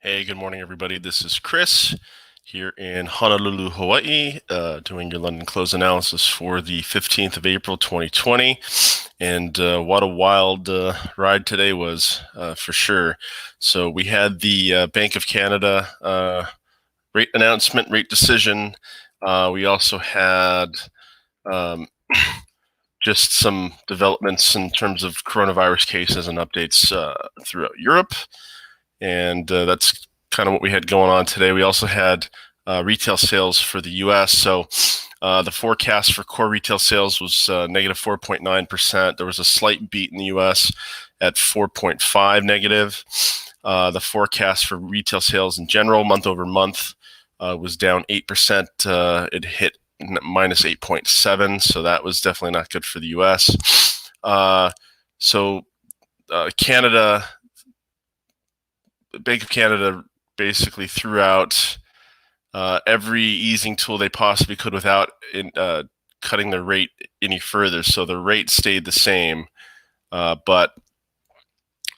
Hey, good morning, everybody. This is Chris here in Honolulu, Hawaii, doing your London close analysis for the 15th of April, 2020. And what a wild ride today was, for sure. So we had the Bank of Canada rate announcement, rate decision. We also had um, just some developments in terms of coronavirus cases and updates throughout Europe. And that's kind of what we had going on today. We also had retail sales for the U.S. So the forecast for core retail sales was negative 4.9%. There was a slight beat in the U.S. at 4.5 negative. The forecast for retail sales in general, month over month, was down 8%. It hit minus 8.7, so that was definitely not good for the U.S. Canada, Bank of Canada basically threw out every easing tool they possibly could without cutting the rate any further. So the rate stayed the same, but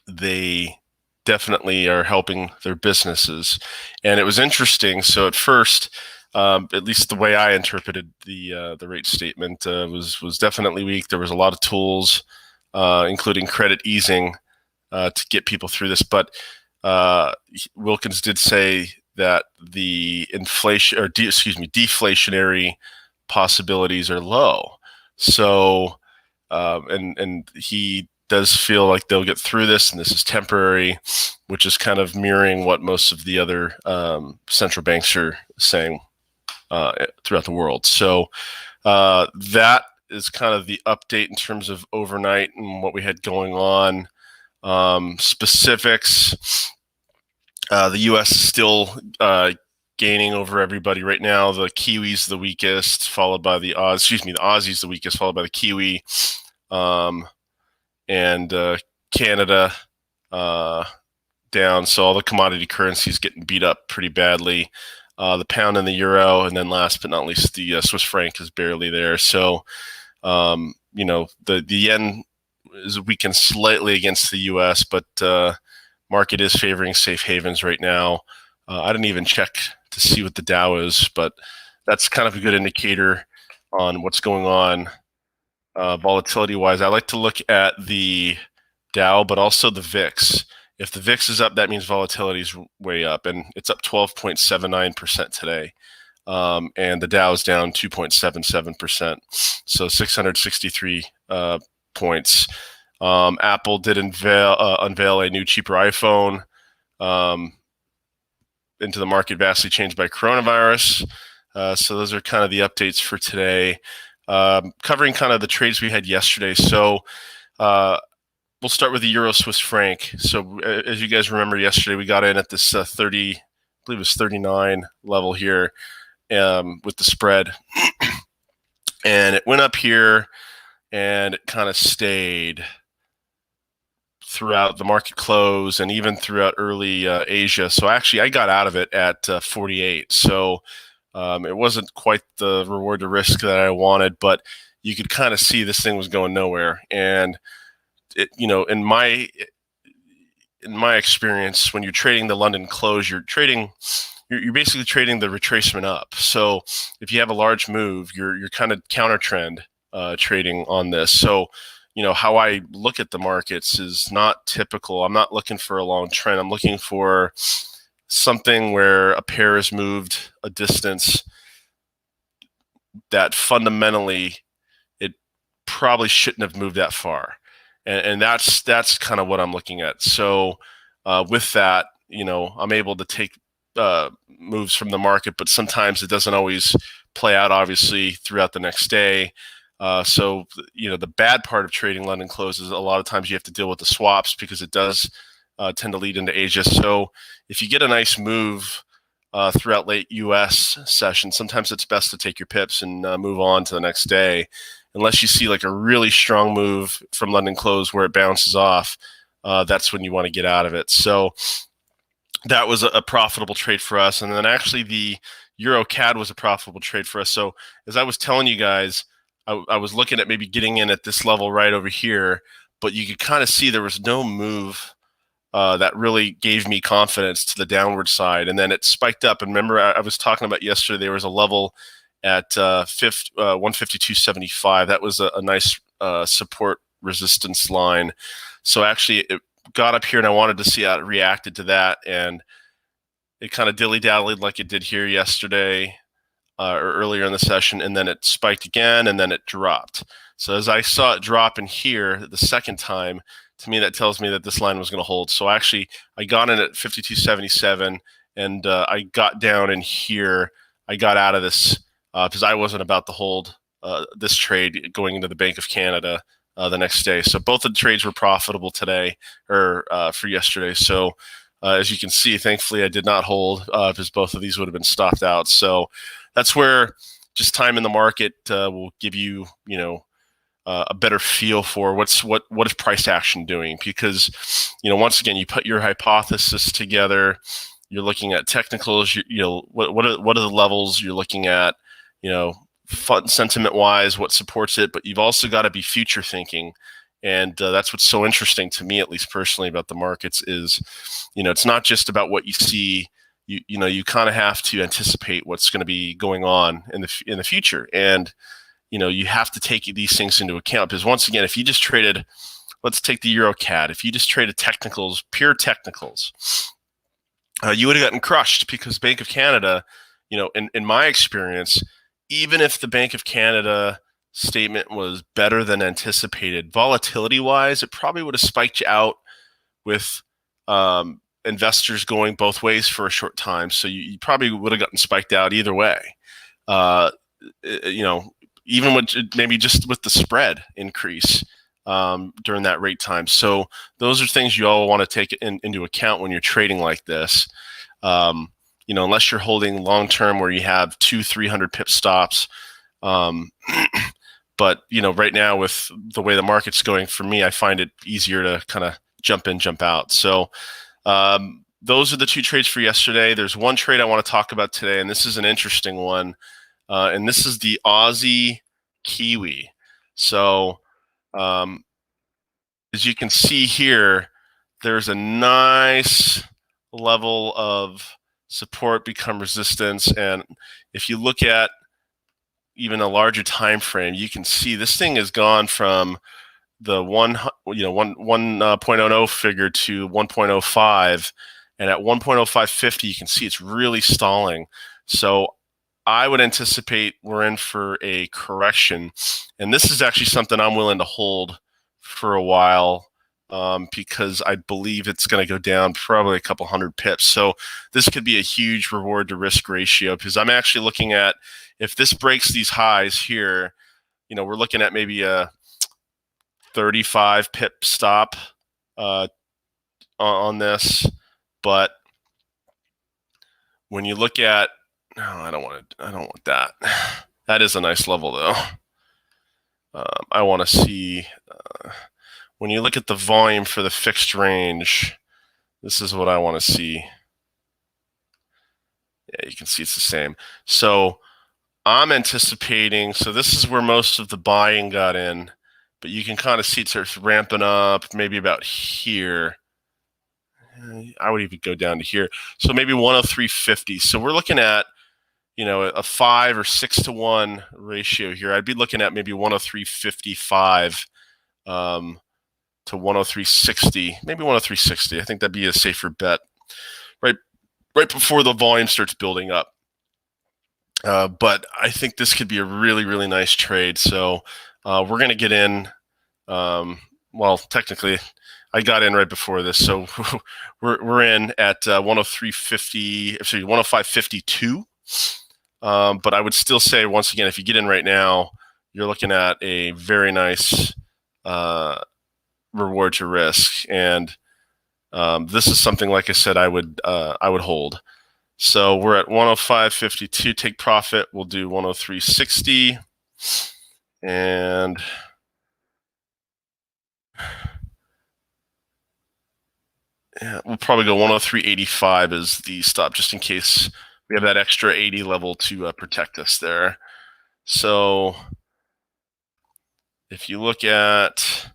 they definitely are helping their businesses. And it was interesting. So at first, at least the way I interpreted the rate statement was definitely weak. There was a lot of tools, including credit easing, to get people through this. But Wilkins did say that the deflationary possibilities are low. So, and he does feel like they'll get through this, and this is temporary, which is kind of mirroring what most of the other central banks are saying throughout the world. So that is kind of the update in terms of overnight and what we had going on. Specifics. The U.S. is still gaining over everybody right now. The Kiwi's the weakest, followed by the Aussie's the weakest, followed by the Kiwi, and Canada down. So all the commodity currencies getting beat up pretty badly. The pound and the euro, and then last but not least, the Swiss franc is barely there. So, the yen is weakened slightly against the U.S., but market is favoring safe havens right now. I didn't even check to see what the Dow is, but that's kind of a good indicator on what's going on volatility-wise. I like to look at the Dow, but also the VIX. If the VIX is up, that means volatility is way up, and it's up 12.79% today. And the Dow is down 2.77%, so 663 points. Apple did unveil a new, cheaper iPhone into the market, vastly changed by coronavirus. So those are kind of the updates for today. Covering kind of the trades we had yesterday. So we'll start with the Euro Swiss franc. So as you guys remember, yesterday we got in at this 30, I believe it was 39 level here with the spread. And it went up here and it kind of stayed throughout the market close and even throughout early Asia. So actually I got out of it at 48. So it wasn't quite the reward to risk that I wanted, but you could kind of see this thing was going nowhere. And it, in my experience, when you're trading the London close, you're basically trading the retracement up. So if you have a large move, you're kind of counter trend trading on this. So how I look at the markets is not typical. I'm not looking for a long trend. I'm looking for something where a pair has moved a distance that fundamentally it probably shouldn't have moved that far. And that's kind of what I'm looking at. So with that, I'm able to take moves from the market, but sometimes it doesn't always play out, obviously, throughout the next day. So the bad part of trading London closes, a lot of times you have to deal with the swaps because it does tend to lead into Asia. So if you get a nice move throughout late U.S. session, sometimes it's best to take your pips and move on to the next day, unless you see like a really strong move from London close where it bounces off. That's when you want to get out of it. So that was a profitable trade for us. And then actually the Euro CAD was a profitable trade for us. So as I was telling you guys, I was looking at maybe getting in at this level right over here, but you could kind of see there was no move that really gave me confidence to the downward side. And then it spiked up. And remember, I was talking about yesterday, there was a level at 152.75. That was a nice support resistance line. So actually, it got up here, and I wanted to see how it reacted to that. And it kind of dilly-dallied like it did here yesterday or earlier in the session, and then it spiked again, and then it dropped. So as I saw it drop in here the second time, to me that tells me that this line was going to hold. So actually, I got in at 52.77, and I got down in here. I got out of this because I wasn't about to hold this trade going into the Bank of Canada the next day. So both of the trades were profitable today or for yesterday. So as you can see, thankfully I did not hold because both of these would have been stopped out. So that's where just time in the market will give you, a better feel for what is price action doing. Because, once again, you put your hypothesis together. You're looking at technicals. What are the levels you're looking at? Sentiment wise, what supports it. But you've also got to be future thinking. And that's what's so interesting to me, at least personally, about the markets is, it's not just about what you see. You kind of have to anticipate what's going to be going on in the future, and you have to take these things into account. Because once again, if you just traded, let's take the EuroCAD, if you just traded technicals, pure technicals, you would have gotten crushed because Bank of Canada, in my experience, even if the Bank of Canada statement was better than anticipated, volatility-wise, it probably would have spiked you out with investors going both ways for a short time. So you probably would have gotten spiked out either way. Even with maybe just with the spread increase during that rate time. So those are things you all want to take into account when you're trading like this. Unless you're holding long term where you have 200-300 pip stops. But right now with the way the market's going, for me, I find it easier to kind of jump in, jump out. So those are the two trades for yesterday. There's one trade I want to talk about today, and this is an interesting one. And this is the Aussie Kiwi. So as you can see here, there's a nice level of support become resistance. And if you look at even a larger time frame, you can see this thing has gone from the 1.00 figure to 1.05, and at 1.0550 you can see it's really stalling. So I would anticipate we're in for a correction, and this is actually something I'm willing to hold for a while because I believe it's going to go down probably a couple hundred pips. So this could be a huge reward to risk ratio, because I'm actually looking at, if this breaks these highs here, we're looking at maybe a 35 pip stop on this. But when you look at, no, I don't want that. That is a nice level though. I want to see when you look at the volume for the fixed range, this is what I want to see. Yeah, you can see it's the same. So I'm anticipating, so this is where most of the buying got in, but you can kind of see it starts ramping up maybe about here. I would even go down to here. So maybe 103.50. So we're looking at, a 5 or 6 to 1 ratio here. I'd be looking at maybe 103.55 to 103.60, maybe 103.60. I think that'd be a safer bet right before the volume starts building up. But I think this could be a really, really nice trade. So we're going to get in. Well, technically, I got in right before this. So we're in at 103.50, actually 105.52. But I would still say, once again, if you get in right now, you're looking at a very nice reward to risk. And this is something, like I said, I would hold. So we're at 105.52. Take profit. We'll do 103.60, and yeah, we'll probably go 103.85 as the stop, just in case we have that extra 80 level to protect us there. So if you look at,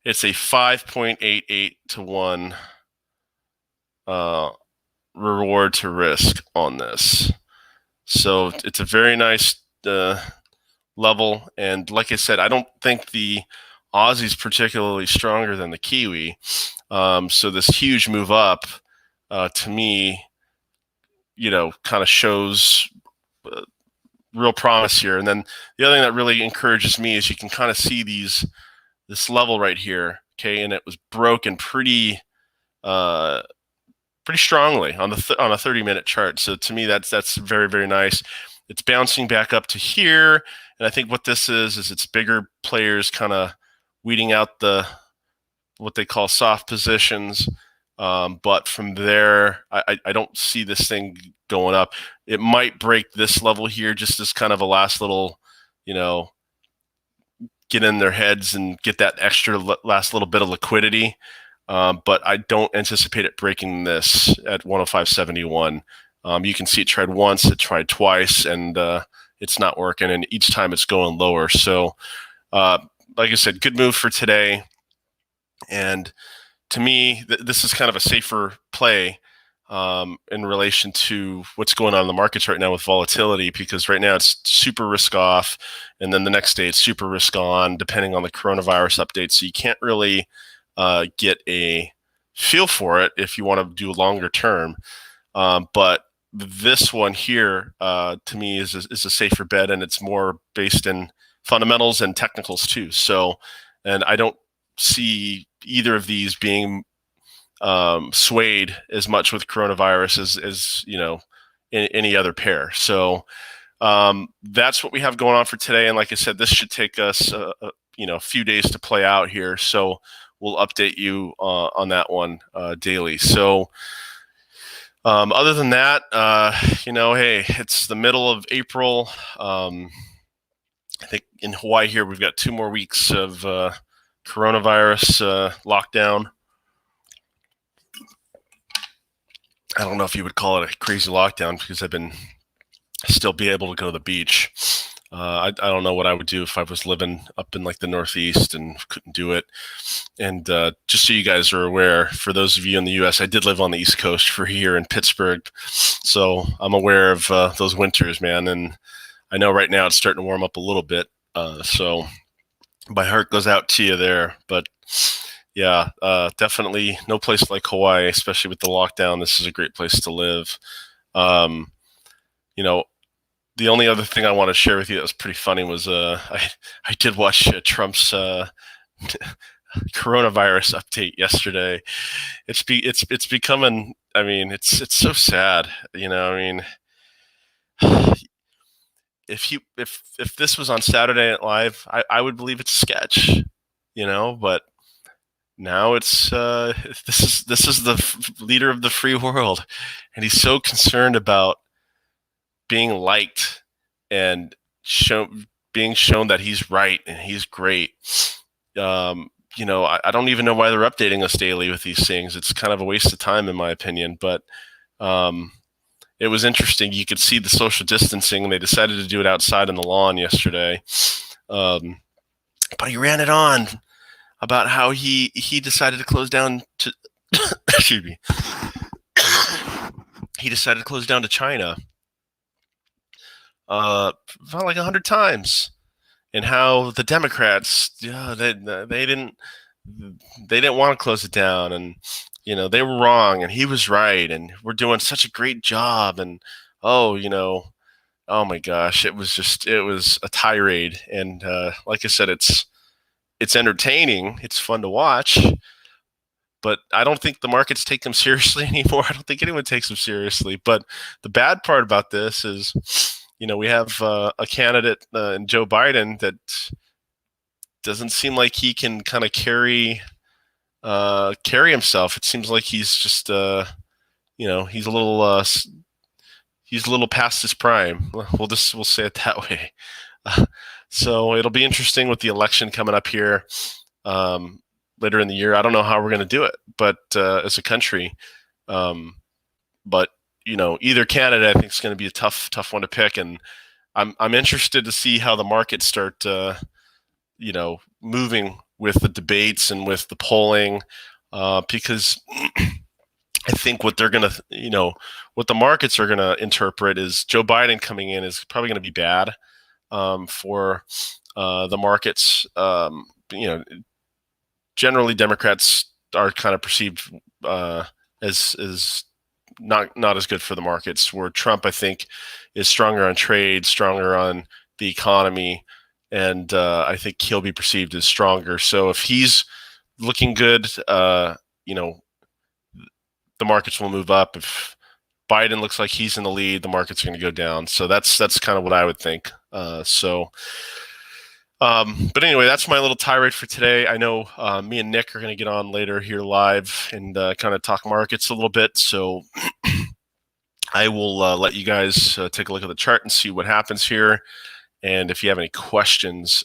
it's a 5.88 to 1 reward to risk on this. So it's a very nice level. And like I said, I don't think the Aussie's particularly stronger than the Kiwi. So this huge move up, to me, kind of shows real promise here. And then the other thing that really encourages me is you can kind of see this level right here, okay, and it was broken pretty strongly on on a 30-minute chart. So to me, that's very, very nice. It's bouncing back up to here, and I think what this is it's bigger players kind of weeding out what they call soft positions. But from there, I don't see this thing going up. It might break this level here just as kind of a last little, get in their heads and get that extra last little bit of liquidity. But I don't anticipate it breaking this at 105.71. You can see it tried once, it tried twice, and it's not working. And each time it's going lower. So, like I said, good move for today. And to me, this is kind of a safer play in relation to what's going on in the markets right now with volatility, because right now it's super risk off, and then the next day it's super risk on, depending on the coronavirus update. So you can't really get a feel for it if you want to do longer term. But this one here, to me, is a safer bet, and it's more based in fundamentals and technicals too. So, and I don't see either of these being swayed as much with coronavirus as any other pair. So that's what we have going on for today. And like I said, this should take us a few days to play out here. So we'll update you on that one daily. So other than that, hey, it's the middle of April. I think in Hawaii here, we've got 2 more weeks of coronavirus lockdown. I don't know if you would call it a crazy lockdown, because I've been still be able to go to the beach. I don't know what I would do if I was living up in like the Northeast and couldn't do it. And just so you guys are aware, for those of you in the U.S., I did live on the East Coast for a year in Pittsburgh. So I'm aware of those winters, man. And I know right now it's starting to warm up a little bit. So my heart goes out to you there. But yeah, definitely no place like Hawaii, especially with the lockdown. This is a great place to live. The only other thing I want to share with you that was pretty funny was I did watch Trump's coronavirus update yesterday. It's becoming. I mean, it's so sad. If this was on Saturday Night Live, I would believe it's a sketch. But now it's this is the leader of the free world, and he's so concerned about being liked and being shown that he's right and he's great. I don't even know why they're updating us daily with these things. It's kind of a waste of time, in my opinion. But it was interesting. You could see the social distancing. They decided to do it outside on the lawn yesterday. But he ran it on about how he decided to close down to excuse me. He decided to close down to China about like 100 times, and how the Democrats, they didn't want to close it down, and they were wrong and he was right, and we're doing such a great job, and oh my gosh, it was a tirade. And like I said, it's entertaining, it's fun to watch, but I don't think the markets take them seriously anymore. I don't think anyone takes them seriously. But the bad part about this is, we have a candidate in Joe Biden that doesn't seem like he can kind of carry himself. It seems like he's just, he's a little past his prime. We'll say it that way. So it'll be interesting with the election coming up here later in the year. I don't know how we're going to do it, but as a country, but either candidate, I think, is going to be a tough one to pick, and I'm interested to see how the markets start, moving with the debates and with the polling, because I think what they're going to, what the markets are going to interpret is Joe Biden coming in is probably going to be bad for the markets. Generally Democrats are kind of perceived as not as good for the markets. Where Trump, I think, is stronger on trade, stronger on the economy, and I think he'll be perceived as stronger. So if he's looking good, the markets will move up. If Biden looks like he's in the lead, the market's going to go down. So that's kind of what I would think. But anyway, that's my little tirade for today. I know me and Nick are going to get on later here live and kind of talk markets a little bit. So I will let you guys take a look at the chart and see what happens here. And if you have any questions,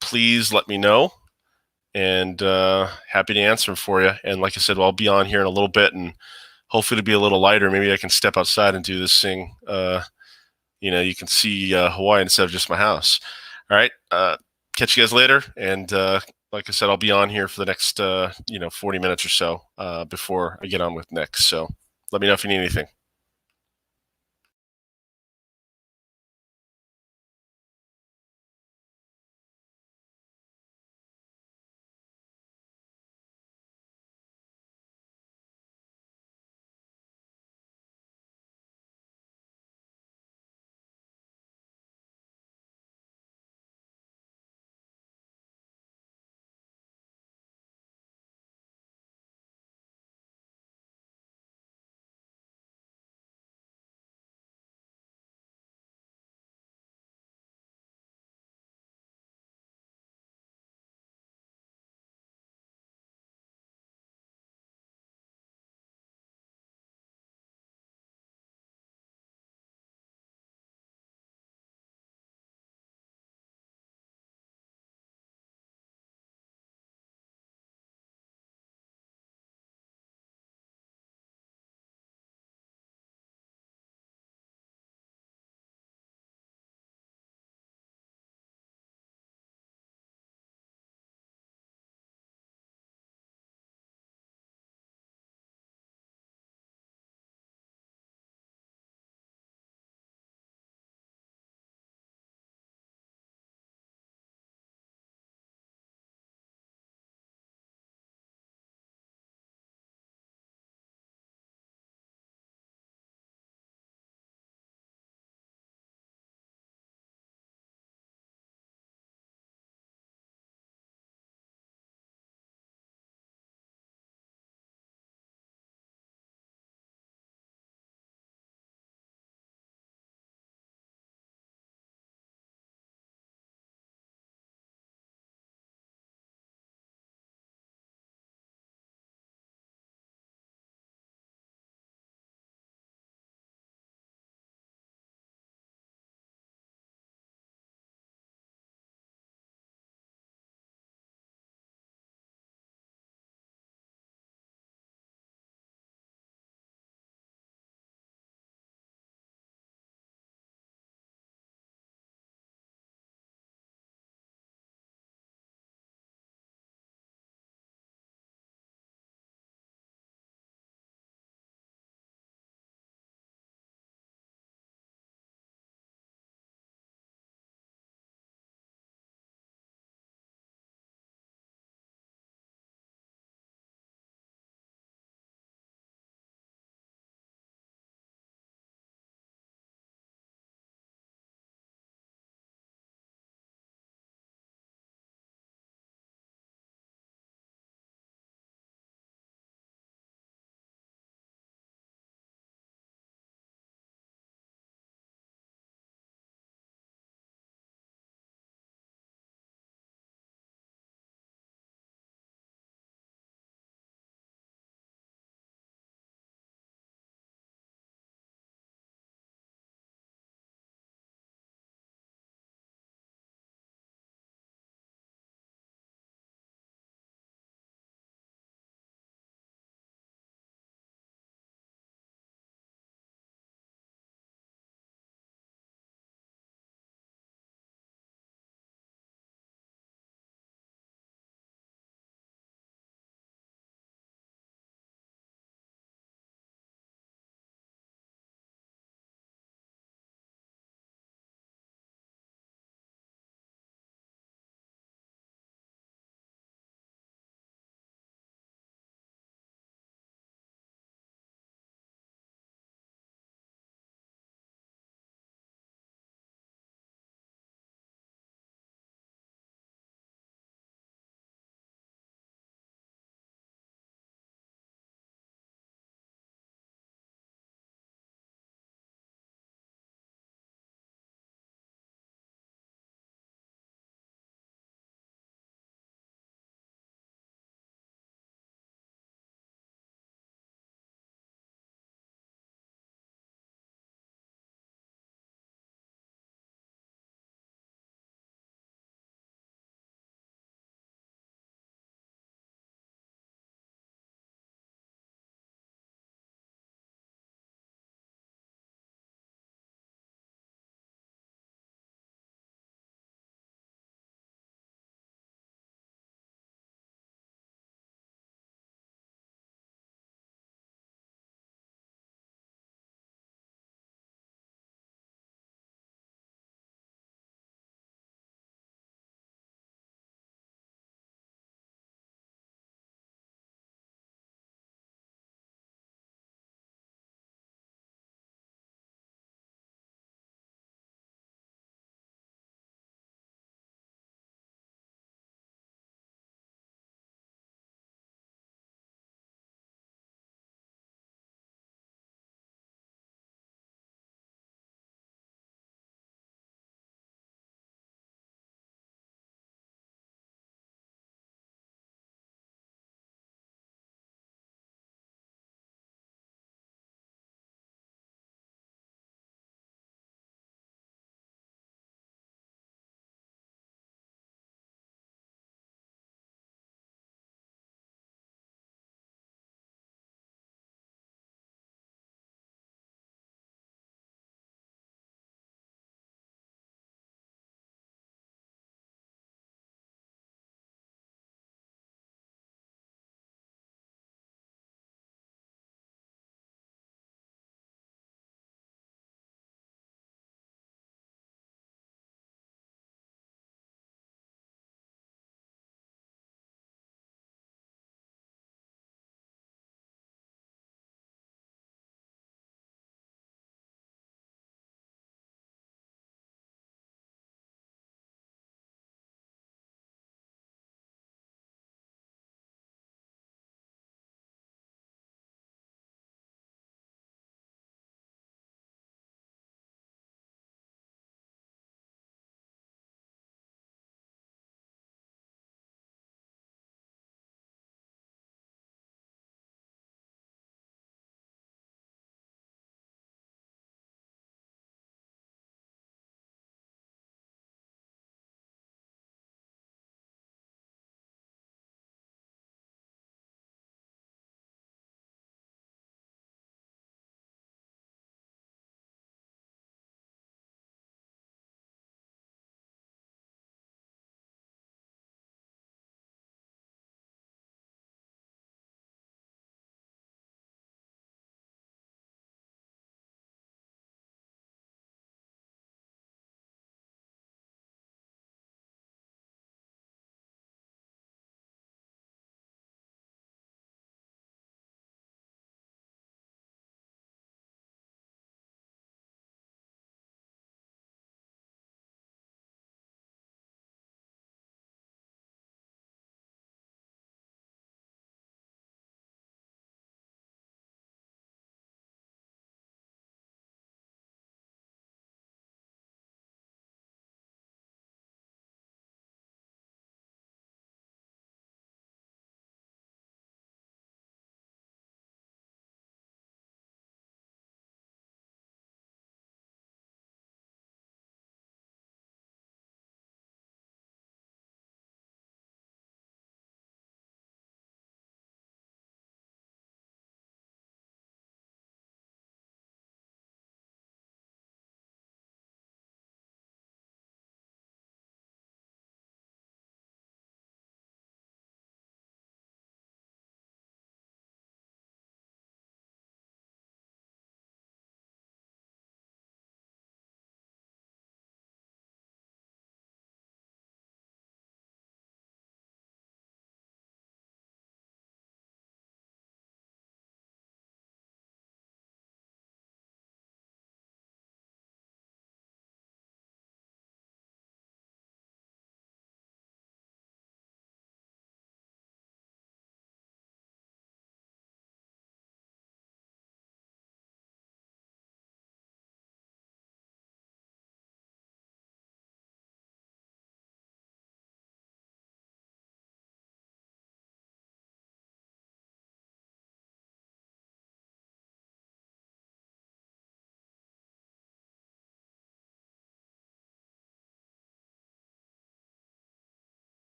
please let me know. And happy to answer them for you. And like I said, I'll be on here in a little bit, and hopefully to be a little lighter. Maybe I can step outside and do this thing. You can see Hawaii instead of just my house. All right. Catch you guys later. And like I said, I'll be on here for the next 40 minutes or so before I get on with Nick. So let me know if you need anything.